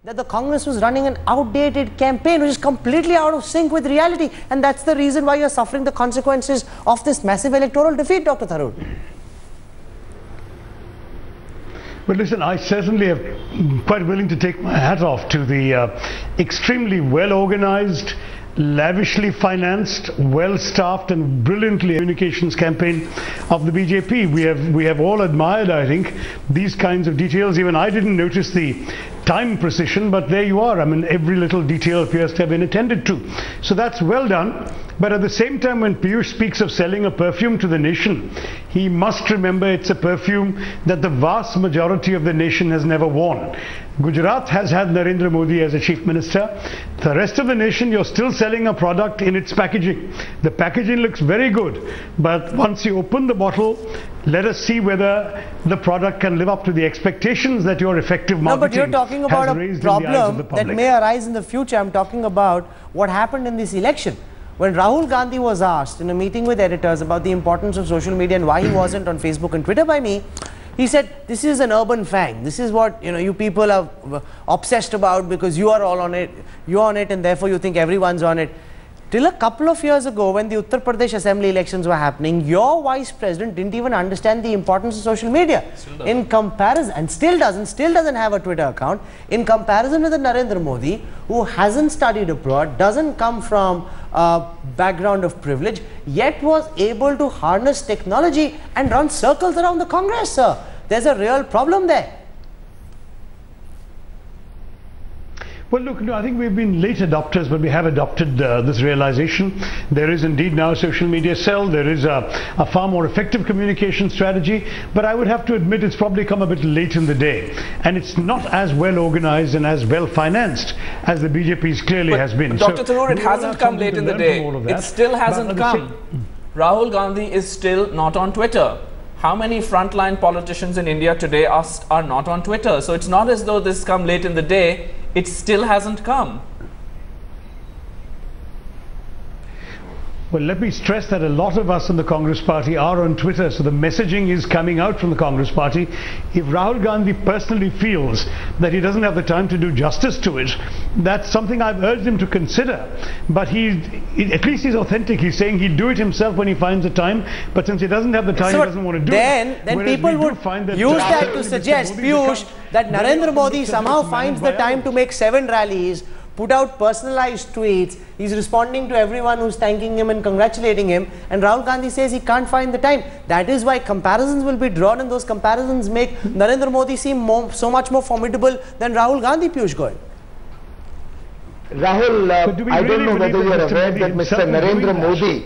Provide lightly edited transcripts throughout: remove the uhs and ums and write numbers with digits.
that the Congress was running an outdated campaign which is completely out of sync with reality, and that's the reason why you're suffering the consequences of this massive electoral defeat, Dr. Tharoor. Well, listen, I certainly am quite willing to take my hat off to the extremely well-organized, lavishly financed, well-staffed and brilliantly communications campaign of the BJP. We have all admired, I think, these kinds of details. Even I didn't notice the time precision, but there you are. I mean, every little detail appears to have been attended to. So that's well done. But at the same time, when Piyush speaks of selling a perfume to the nation, he must remember it's a perfume that the vast majority of the nation has never worn. Gujarat has had Narendra Modi as a chief minister. The rest of the nation, you're still selling a product in its packaging. The packaging looks very good, but once you open the bottle, let us see whether the product can live up to the expectations that your effective marketing has raised. No, but you're talking about a problem that may arise in the future. I'm talking about what happened in this election. When Rahul Gandhi was asked in a meeting with editors about the importance of social media and why he wasn't on Facebook and Twitter by me, he said, this is an urban fang. This is what you people are obsessed about because you are all on it. You're on it and therefore you think everyone's on it. Till a couple of years ago, when the Uttar Pradesh assembly elections were happening, your vice president didn't even understand the importance of social media. In comparison, and still doesn't have a Twitter account, in comparison with the Narendra Modi, who hasn't studied abroad, doesn't come from a background of privilege, yet was able to harness technology and run circles around the Congress, sir. There's a real problem there. Well, look, no, I think we've been late adopters, but we have adopted this realization. There is indeed now a social media cell. There is a far more effective communication strategy. But I would have to admit it's probably come a bit late in the day. And it's not as well organized and as well financed as the BJP's clearly has been. Dr. Tharoor, it hasn't come late in the day. It still hasn't come. Rahul Gandhi is still not on Twitter. How many frontline politicians in India today are not on Twitter? So it's not as though this has come late in the day. It still hasn't come. Well, let me stress that a lot of us in the Congress party are on Twitter, so the messaging is coming out from the Congress party. If Rahul Gandhi personally feels that he doesn't have the time to do justice to it, that's something I've urged him to consider. But at least he's authentic. He's saying he'd do it himself when he finds the time, but since he doesn't have the time, he doesn't want to do it. Then people would use that to suggest, Piyush, that Narendra Modi somehow finds the time to make 7 rallies, put out personalized tweets, he's responding to everyone who's thanking him and congratulating him, and Rahul Gandhi says he can't find the time. That is why comparisons will be drawn, and those comparisons make Narendra Modi seem so much more formidable than Rahul Gandhi, Piyush Goyal. Rahul, I don't know whether you're aware that Mr. Narendra Modi,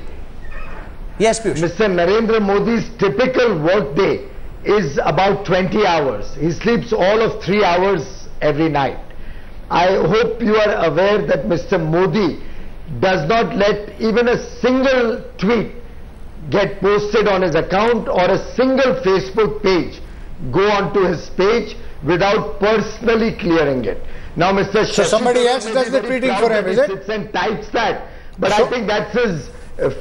yes, Piyush. Mr. Narendra Modi's typical work day is about 20 hours. He sleeps all of 3 hours every night. I hope you are aware that Mr. Modi does not let even a single tweet get posted on his account or a single Facebook page go onto his page without personally clearing it. Now, Mr. So somebody else does the tweeting for him, is it? Sits and types that. But I think that's his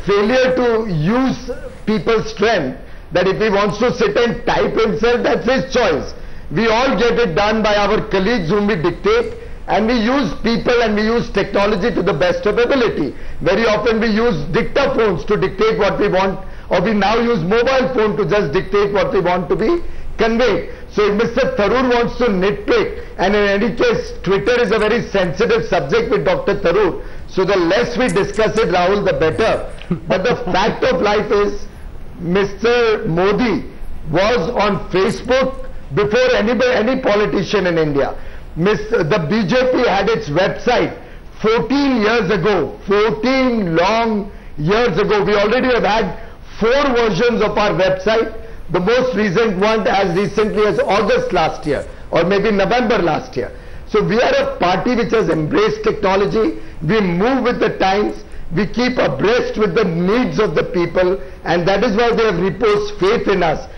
failure to use people's strength, that if he wants to sit and type himself, that's his choice. We all get it done by our colleagues whom we dictate, and we use people and we use technology to the best of ability. Very often we use dictaphones to dictate what we want, or we now use mobile phone to just dictate what we want to be conveyed. So if Mr. Tharoor wants to nitpick, and in any case Twitter is a very sensitive subject with Dr. Tharoor, so the less we discuss it, Rahul, the better. But the fact of life is, Mr. Modi was on Facebook before any politician in India. The BJP had its website 14 years ago, 14 long years ago. We already have had 4 versions of our website. The most recent one as recently as August last year, or maybe November last year. So we are a party which has embraced technology. We move with the times. We keep abreast with the needs of the people, and that is why they have reposed faith in us.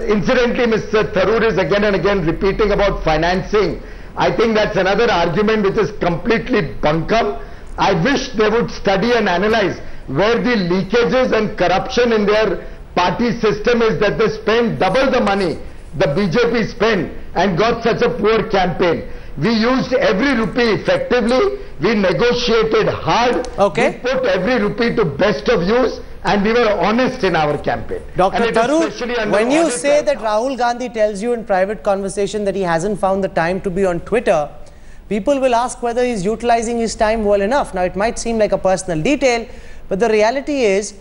Incidentally, Mr. Tharoor is again and again repeating about financing. I think that's another argument which is completely bunkum. I wish they would study and analyze where the leakages and corruption in their party system is, that they spend double the money the BJP spent and got such a poor campaign. We used every rupee effectively. We negotiated hard. Okay. We put every rupee to best of use, and we were honest in our campaign. Dr. Tharoor, when you say that Rahul Gandhi tells you in private conversation that he hasn't found the time to be on Twitter, people will ask whether he's utilizing his time well enough. Now, it might seem like a personal detail, but the reality is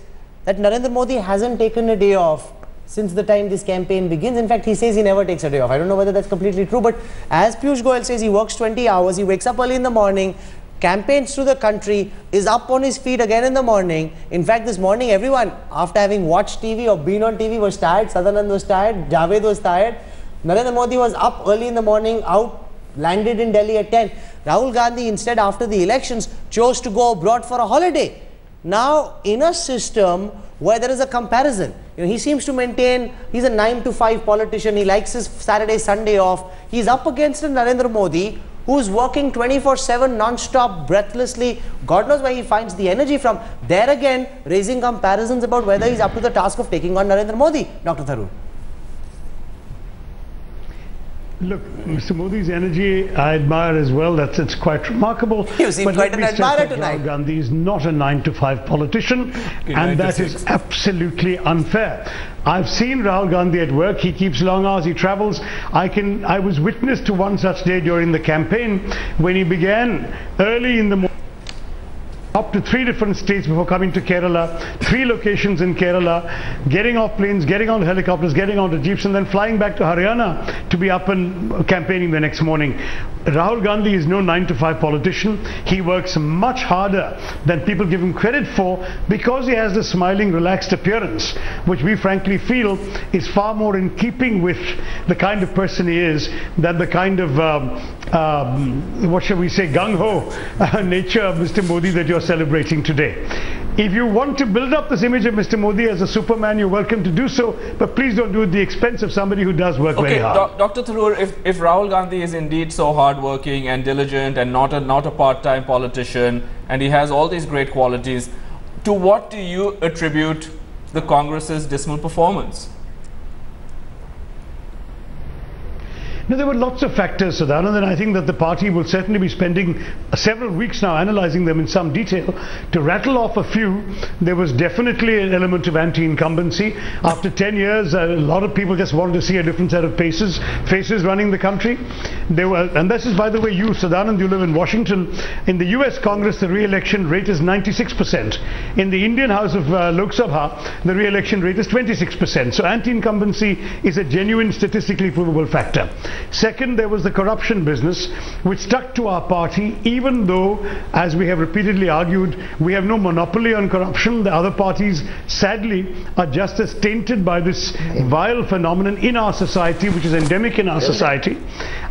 that Narendra Modi hasn't taken a day off since the time this campaign begins. In fact, he says he never takes a day off. I don't know whether that's completely true, but as Piyush Goyal says, he works 20 hours, he wakes up early in the morning, campaigns through the country, is up on his feet again in the morning. In fact, this morning, everyone, after having watched TV or been on TV, was tired. Sadanand was tired, Javed was tired. Narendra Modi was up early in the morning, out, landed in Delhi at 10. Rahul Gandhi, instead, after the elections, chose to go abroad for a holiday. Now, in a system where there is a comparison, he seems to maintain, he's a 9 to 5 politician, he likes his Saturday, Sunday off. He's up against a Narendra Modi who's working 24/7 non-stop, breathlessly. God knows where he finds the energy from. There again, raising comparisons about whether he's up to the task of taking on Narendra Modi. Dr. Tharoor. Look, Mr. Modi's energy I admire as well. It's quite remarkable. You seem quite an admirer tonight. Rahul Gandhi is not a 9 to 5 politician, and that is absolutely unfair. I've seen Rahul Gandhi at work. He keeps long hours. He travels. I was witness to one such day during the campaign when he began early in the morning, up to 3 different states before coming to Kerala, 3 locations in Kerala, getting off planes, getting on helicopters, getting onto jeeps, and then flying back to Haryana to be up and campaigning the next morning. Rahul Gandhi is no 9 to 5 politician. He works much harder than people give him credit for because he has the smiling, relaxed appearance, which we frankly feel is far more in keeping with the kind of person he is than the kind of, what shall we say, gung-ho nature of Mr. Modi that you're celebrating today. If you want to build up this image of Mr. Modi as a superman, you're welcome to do so, but please don't do it at the expense of somebody who does work very hard. Dr. Tharoor, if Rahul Gandhi is indeed so hardworking and diligent and not a part-time politician, and he has all these great qualities, to what do you attribute the Congress's dismal performance? No, there were lots of factors, Sadanand, and I think that the party will certainly be spending several weeks now analyzing them in some detail. To rattle off a few, there was definitely an element of anti-incumbency. After 10 years, a lot of people just wanted to see a different set of faces running the country. There were, and this is, by the way, you, Sadanand, you live in Washington. In the US Congress, the re-election rate is 96%. In the Indian House of Lok Sabha, the re-election rate is 26%. So anti-incumbency is a genuine statistically provable factor. Second, there was the corruption business, which stuck to our party, even though, as we have repeatedly argued, we have no monopoly on corruption. The other parties, sadly, are just as tainted by this vile phenomenon in our society, which is endemic in our society.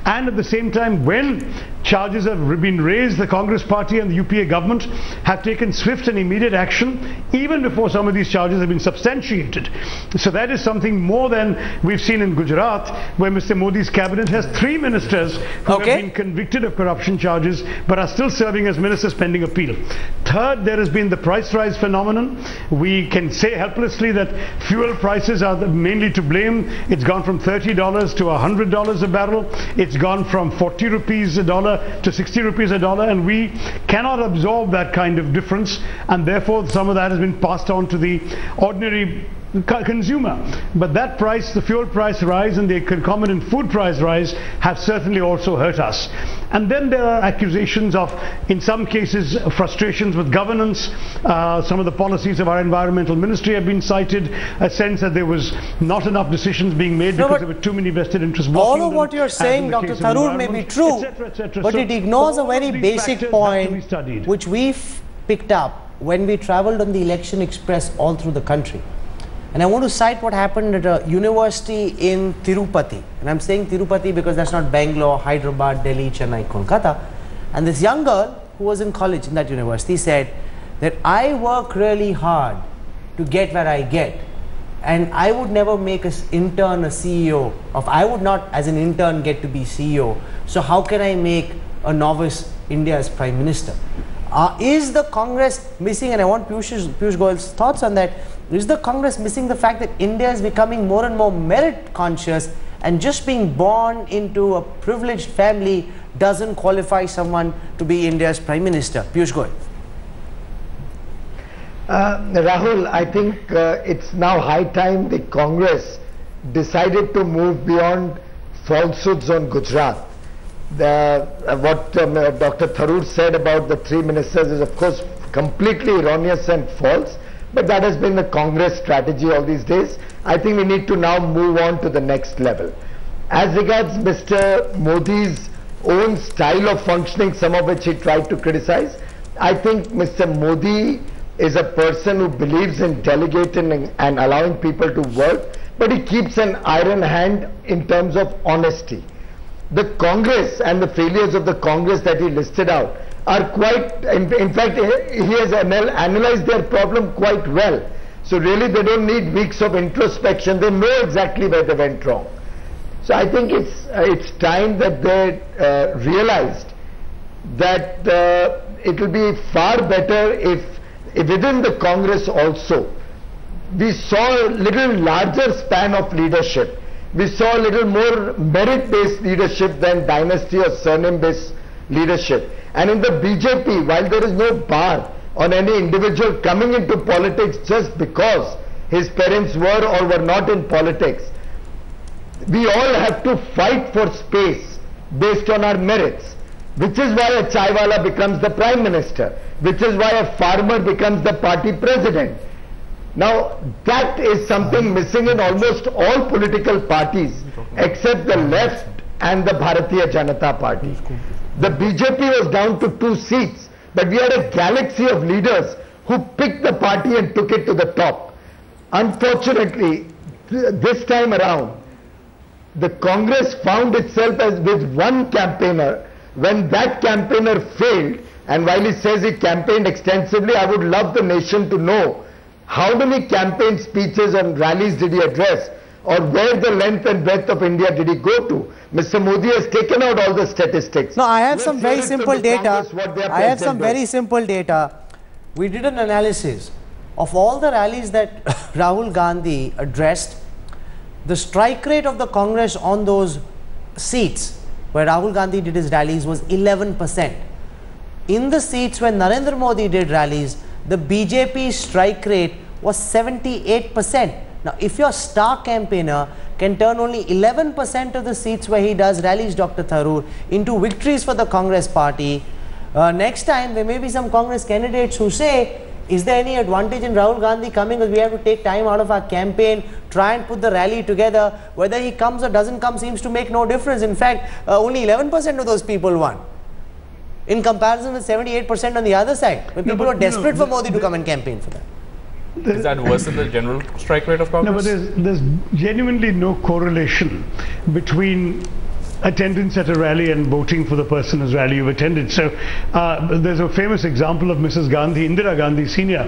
And at the same time, when charges have been raised, the Congress party and the UPA government have taken swift and immediate action, even before some of these charges have been substantiated. So that is something more than we've seen in Gujarat, where Mr. Modi's cabinet has 3 ministers who have been convicted of corruption charges, but are still serving as ministers pending appeal. Third, there has been the price rise phenomenon. We can say helplessly that fuel prices are mainly to blame. It's gone from $30 to $100 a barrel. It's gone from 40 rupees a dollar to 60 rupees a dollar, and we cannot absorb that kind of difference, and therefore some of that has been passed on to the ordinary consumer. But that price, the fuel price rise and the concomitant food price rise, have certainly also hurt us. And then there are accusations of, in some cases, frustrations with governance. Some of the policies of our environmental ministry have been cited, a sense that there was not enough decisions being made because there were too many vested interests blocking them. All of what you're saying, Dr. Tharoor, may be true, but so it ignores a very basic point which we've picked up when we travelled on the Election Express all through the country. And I want to cite what happened at a university in Tirupati. And I'm saying Tirupati because that's not Bangalore, Hyderabad, Delhi, Chennai, Kolkata. And this young girl who was in college in that university said that I work really hard to get where I get. And I would never make an intern a CEO. I would not as an intern get to be CEO. So how can I make a novice India's Prime Minister? Is the Congress missing, and I want Piyush Goyal's thoughts on that, is the Congress missing the fact that India is becoming more and more merit conscious, and just being born into a privileged family doesn't qualify someone to be India's Prime Minister? Piyush Goyal. Rahul, I think it's now high time the Congress decided to move beyond falsehoods on Gujarat. What Dr. Tharoor said about the 3 ministers is of course completely erroneous and false, but that has been the Congress strategy all these days. I think we need to now move on to the next level. As regards Mr. Modi's own style of functioning, some of which he tried to criticize, I think Mr. Modi is a person who believes in delegating and allowing people to work, but he keeps an iron hand in terms of honesty. The Congress and the failures of the Congress that he listed out are quite, in fact, he has analyzed their problem quite well. So really they don't need weeks of introspection. They know exactly where they went wrong. So I think it's time that they realized that it will be far better if within the Congress also we saw a little larger span of leadership. We saw a little more merit-based leadership than dynasty or surname-based leadership. And in the BJP, while there is no bar on any individual coming into politics just because his parents were or were not in politics, we all have to fight for space based on our merits, which is why a chaiwala becomes the Prime Minister, which is why a farmer becomes the party president. Now, that is something missing in almost all political parties except the left and the Bharatiya Janata Party. The BJP was down to 2 seats, but we had a galaxy of leaders who picked the party and took it to the top. Unfortunately, this time around, the Congress found itself as with one campaigner. When that campaigner failed, and while he says he campaigned extensively, I would love the nation to know how many campaign speeches and rallies did he address, or where the length and breadth of India did he go to. Mr. Modi has taken out all the statistics. No, I have some very simple data. We did an analysis of all the rallies that Rahul Gandhi addressed. The strike rate of the Congress on those seats where Rahul Gandhi did his rallies was 11%. In the seats where Narendra Modi did rallies, the BJP strike rate was 78%. Now, if your star campaigner can turn only 11% of the seats where he does rallies, Dr. Tharoor, into victories for the Congress party, next time there may be some Congress candidates who say, is there any advantage in Rahul Gandhi coming, because we have to take time out of our campaign, try and put the rally together. Whether he comes or doesn't come seems to make no difference. In fact, only 11% of those people won, in comparison with 78% on the other side, when people are desperate for Modi to come and campaign for them. Is that worse than the general strike rate of Congress? No, but there's genuinely no correlation between attendance at a rally and voting for the person whose rally you've attended. So there's a famous example of Mrs. Gandhi, Indira Gandhi Senior,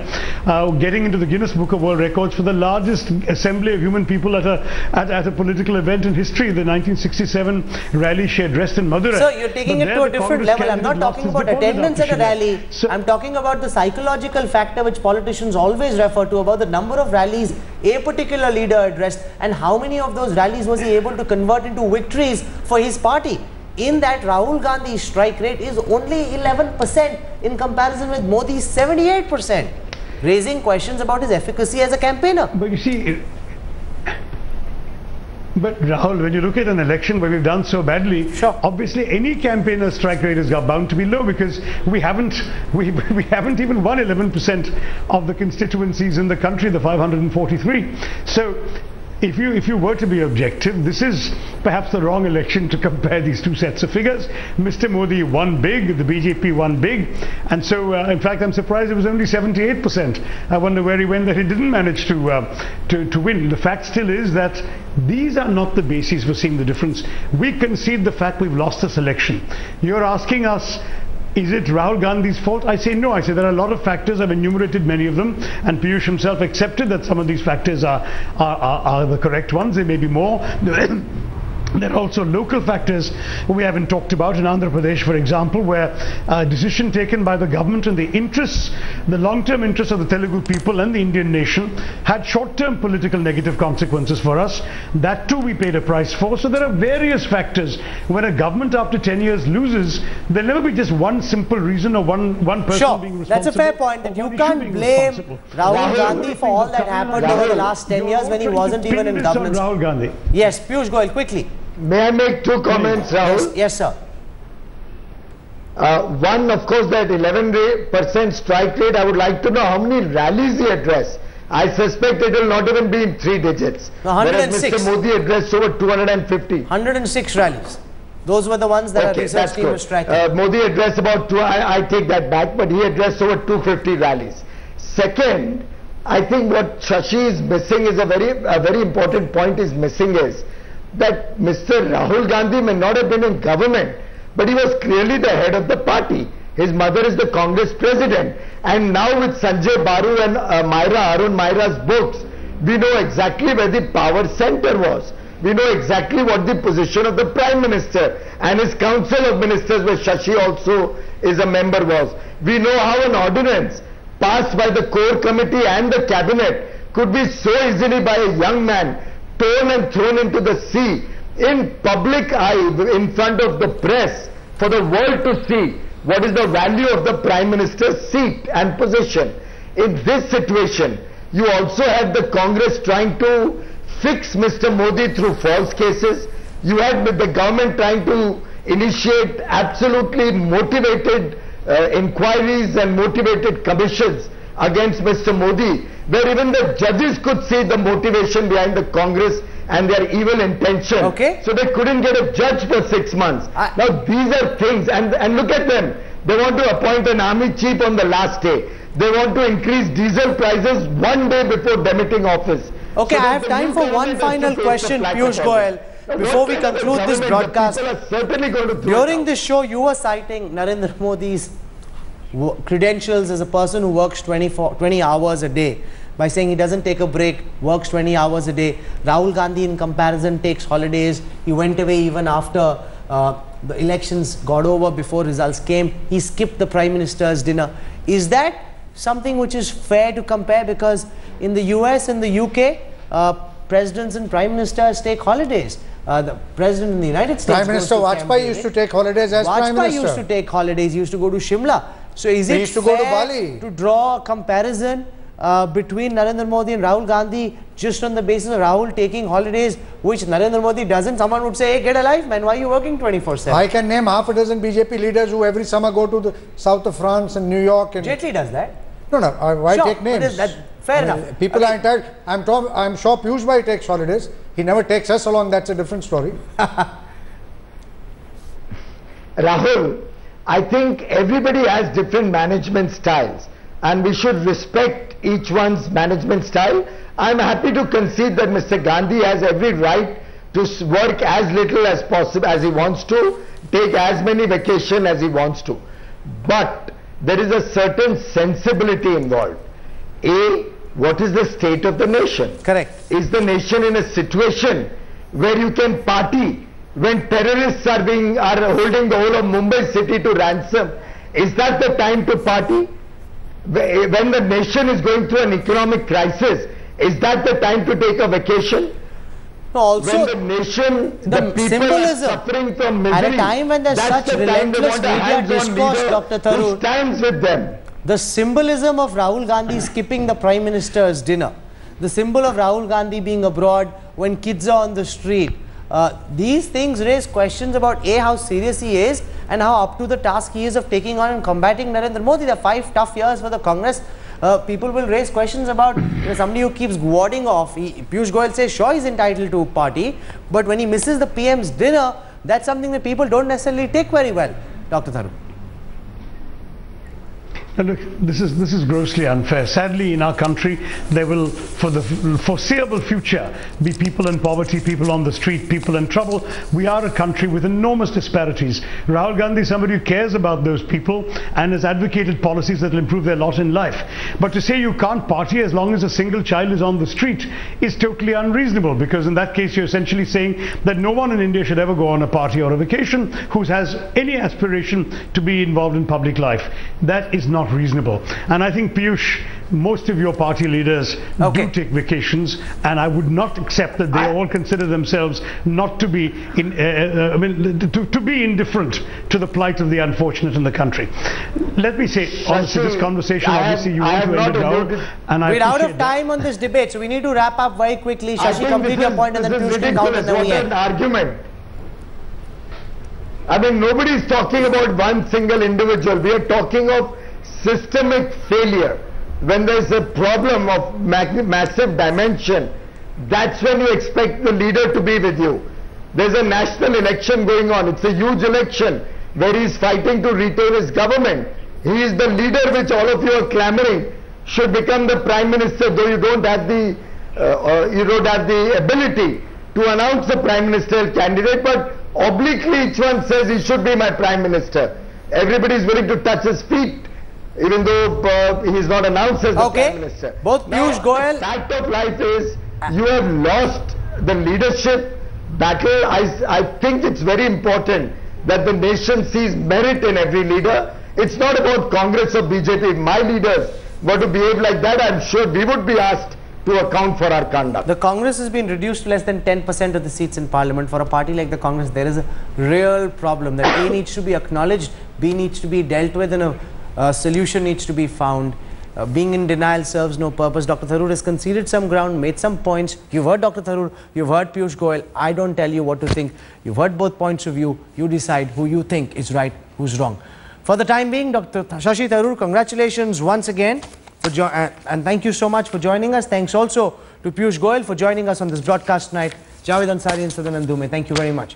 getting into the Guinness Book of World Records for the largest assembly of human people at a political event in history, the 1967 rally she addressed in Madurai. So you're taking it to a different level. I'm not talking about attendance at a rally. So I'm talking about the psychological factor which politicians always refer to, about the number of rallies a particular leader addressed and how many of those rallies was he able to convert into victories for his party. In that, Rahul Gandhi's strike rate is only 11% in comparison with Modi's 78%, raising questions about his efficacy as a campaigner. But you see, but Rahul, when you look at an election where we've done so badly, sure, obviously any campaigner's strike rate is bound to be low, because we haven't even won 11% of the constituencies in the country, the 543. So if you were to be objective, this is perhaps the wrong election to compare these two sets of figures. Mr. Modi won big, the BJP won big, and so in fact I'm surprised it was only 78%. I wonder where he went that he didn't manage to win. The fact still is that these are not the bases for seeing the difference. We concede the fact we've lost this election. You're asking us, is it Rahul Gandhi's fault? I say no. I say there are a lot of factors. I've enumerated many of them, and Piyush himself accepted that some of these factors are the correct ones. There may be more. There are also local factors we haven't talked about in Andhra Pradesh, for example, where a decision taken by the government in the interests, the long-term interests of the Telugu people and the Indian nation had short-term political negative consequences for us. That too we paid a price for. So there are various factors. When a government after 10 years loses, there'll never be just one simple reason or one person being responsible. That's a fair point, that you can't blame Rahul Gandhi for all that happened over the last 10 years when he wasn't even in governance. Rahul Gandhi. Yes, Piyush Goyal, quickly. May I make two comments, Rahul? Yes, sir. One, of course, that 11% strike rate, I would like to know how many rallies he addressed. I suspect it will not even be in 3 digits. No, 106. Whereas Mr. Modi addressed over 250. 106 rallies. Those were the ones that our research team was tracking. Modi addressed about I take that back, but he addressed over 250 rallies. Second, I think what Shashi is missing is a very important point is missing is that Mr. Rahul Gandhi may not have been in government, but he was clearly the head of the party. His mother is the Congress president. And now with Sanjay Baru and Arun Maira's books, we know exactly where the power center was. We know exactly what the position of the Prime Minister and his Council of Ministers, where Shashi also is a member, was. We know how an ordinance passed by the core committee and the cabinet could be so easily by a young man torn and thrown into the sea in public eye, in front of the press, for the world to see what is the value of the Prime Minister's seat and position. In this situation, you also had the Congress trying to fix Mr. Modi through false cases. You had the government trying to initiate absolutely motivated inquiries and motivated commissions against Mr. Modi, where even the judges could see the motivation behind the Congress and their evil intention. Okay. So they couldn't get a judge for 6 months. Now these are things, and look at them. They want to appoint an army chief on the last day. They want to increase diesel prices 1 day before demitting office. Okay, so I have time for one final question, Piyush Goyal. Before we conclude this broadcast, during this show you were citing Narendra Modi's credentials as a person who works 20 hours a day by saying he doesn't take a break, works 20 hours a day. Rahul Gandhi in comparison takes holidays. He went away even after the elections got over, before results came. He skipped the Prime Minister's dinner. Is that something which is fair to compare? Because in the US and the UK, presidents and Prime Ministers take holidays. The President in the United States, Prime Minister Vajpayee used to take holidays as Prime Minister. Vajpayee used to take holidays. He used to go to Shimla. So is it fair to draw a comparison between Narendra Modi and Rahul Gandhi just on the basis of Rahul taking holidays, which Narendra Modi doesn't? Someone would say, hey, get a life, man. Why are you working 24/7? I can name half a dozen BJP leaders who every summer go to the south of France and New York. And Jaitley does that. No, no. Why take names? Fair enough. People are entitled. I'm sure Piyush Bhai takes holidays. He never takes us along. That's a different story. Rahul, I think everybody has different management styles, and we should respect each one's management style. I'm happy to concede that Mr. Gandhi has every right to work as little as possible as he wants to, take as many vacation as he wants to. But there is a certain sensibility involved. What is the state of the nation? Correct. Is the nation in a situation where you can party when terrorists are holding the whole of Mumbai city to ransom? Is that the time to party? When the nation is going through an economic crisis, is that the time to take a vacation? No, also, when the nation, the people are suffering from misery, at a time when there's such relentless media discourse, Dr. Tharoor, who stands with them. The symbolism of Rahul Gandhi skipping the Prime Minister's dinner, the symbol of Rahul Gandhi being abroad when kids are on the street, these things raise questions about how serious he is and how up to the task he is of taking on and combating Narendra Modi. The 5 tough years for the Congress. People will raise questions about somebody who keeps warding off. Piyush Goyal says sure he's entitled to party, but when he misses the PM's dinner, that's something that people don't necessarily take very well. Dr. Tharoor. And look, this is grossly unfair. Sadly, in our country, there will, for the foreseeable future, be people in poverty, people on the street, people in trouble. We are a country with enormous disparities. Rahul Gandhi is somebody who cares about those people and has advocated policies that will improve their lot in life. But to say you can't party as long as a single child is on the street is totally unreasonable, because in that case you're essentially saying that no one in India should ever go on a party or a vacation who has any aspiration to be involved in public life. That is not reasonable. And I think, Piyush, most of your party leaders do take vacations, and I would not accept that they all consider themselves not to be to be indifferent to the plight of the unfortunate in the country. Let me say, honestly, this conversation, obviously you want to end it now, and we're out of time on this debate, so we need to wrap up very quickly. Shashi, complete your point, and then Piyush can count, and then we end. Argument. I mean, nobody is talking about one single individual. We are talking of systemic failure. When there's a problem of massive dimension, that's when you expect the leader to be with you. There's a national election going on. It's a huge election where he's fighting to retain his government. He is the leader which all of you are clamoring should become the Prime Minister, though you don't have the ability to announce the Prime Ministerial candidate, but obliquely each one says he should be my Prime Minister. Everybody is willing to touch his feet, even though he is not announced as the Prime Minister. Both Piyush Goyal. The fact of life is you have lost the leadership battle. I think it's very important that the nation sees merit in every leader. It's not about Congress or BJP. If my leaders were to behave like that, I'm sure we would be asked to account for our conduct. The Congress has been reduced to less than 10% of the seats in Parliament. For a party like the Congress, there is a real problem that A needs to be acknowledged, B needs to be dealt with, and a solution needs to be found. Being in denial serves no purpose. Dr. Tharoor has conceded some ground, made some points. You've heard Dr. Tharoor, you've heard Piyush Goyal. I don't tell you what to think. You've heard both points of view. You decide who you think is right, who's wrong. For the time being, Dr. Shashi Tharoor, congratulations once again. And thank you so much for joining us. Thanks also to Piyush Goyal for joining us on this broadcast tonight. Javed Ansari and Sadanand Dume, thank you very much.